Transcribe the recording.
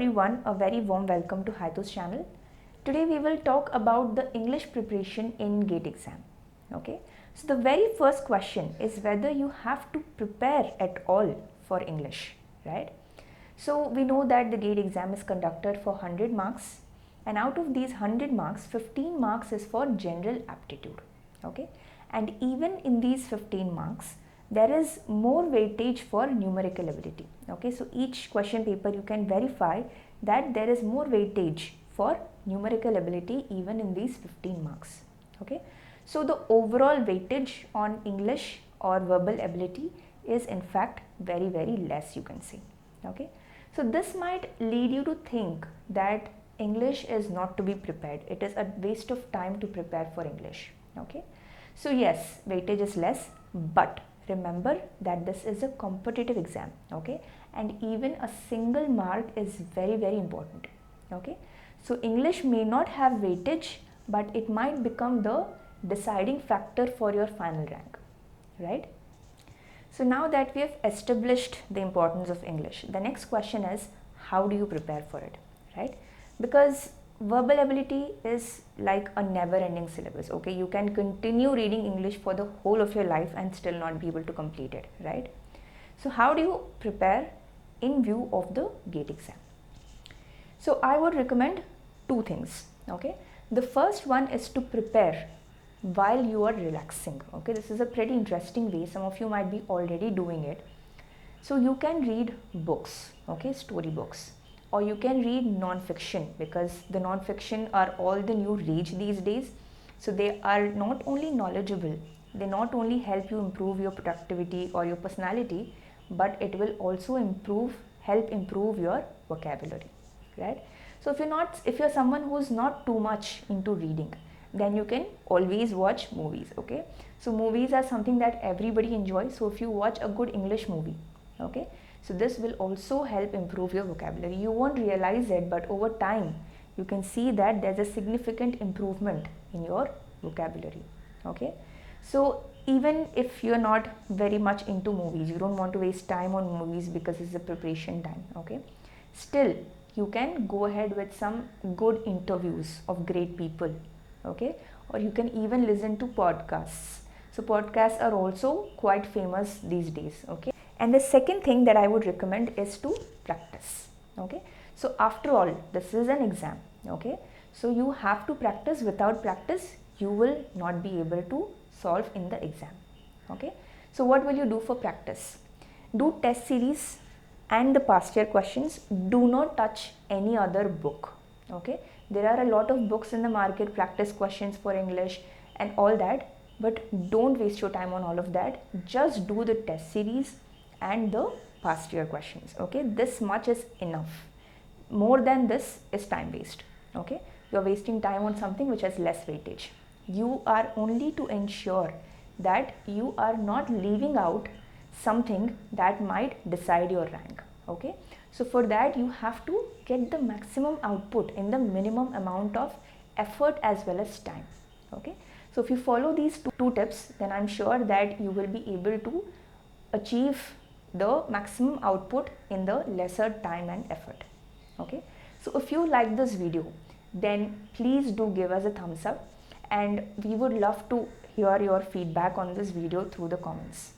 everyone, a very warm welcome to Haitu's channel. Today we will talk about the English preparation in GATE exam. Okay, so the very first question is whether you have to prepare at all for English, right? So we know that the GATE exam is conducted for 100 marks, and out of these 100 marks, 15 marks is for general aptitude. Okay, and even in these 15 marks, there is more weightage for numerical ability. Okay, so each question paper you can verify that there is more weightage for numerical ability even in these 15 marks. Okay, so the overall weightage on English or verbal ability is in fact very less, you can see. Okay, so this might lead you to think that English is not to be prepared. It is a waste of time to prepare for English. Okay, so yes, weightage is less, but remember that this is a competitive exam. Okay, and even a single mark is very important. Okay, so English may not have weightage, but it might become the deciding factor for your final rank, right? So now that we have established the importance of English, the next question is, how do you prepare for it, right? Because verbal ability is like a never-ending syllabus. Okay, you can continue reading English for the whole of your life and still not be able to complete it, right? So how do you prepare in view of the GATE exam? So I would recommend two things. Okay, the first one is to prepare while you are relaxing. Okay, this is a pretty interesting way. Some of you might be already doing it. So you can read books, okay, story books, or you can read non-fiction, because the non-fiction are all the new rage these days. So they are not only knowledgeable, they not only help you improve your productivity or your personality, but it will also help improve your vocabulary, right? So if you're someone who's not too much into reading, then you can always watch movies. Okay, so movies are something that everybody enjoys. So if you watch a good English movie, okay, so this will also help improve your vocabulary. You won't realize it, but over time you can see that there's a significant improvement in your vocabulary. Okay, so even if you're not very much into movies, you don't want to waste time on movies because it's a preparation time, okay, still you can go ahead with some good interviews of great people. Okay, or you can even listen to podcasts. So podcasts are also quite famous these days. Okay, and the second thing that I would recommend is to practice. Okay, so after all, this is an exam. Okay, so you have to practice. Without practice, you will not be able to solve in the exam. Okay, so what will you do for practice? Do test series and the past year questions. Do not touch any other book. Okay, there are a lot of books in the market, practice questions for English and all that, but don't waste your time on all of that. Just do the test series and the past year questions. Okay, this much is enough. More than this is time waste. Okay, you're wasting time on something which has less weightage. You are only to ensure that you are not leaving out something that might decide your rank. Okay, so for that you have to get the maximum output in the minimum amount of effort as well as time. Okay, so if you follow these two tips, then I'm sure that you will be able to achieve the maximum output in the lesser time and effort. Okay, so if you like this video, then please do give us a thumbs up, and we would love to hear your feedback on this video through the comments.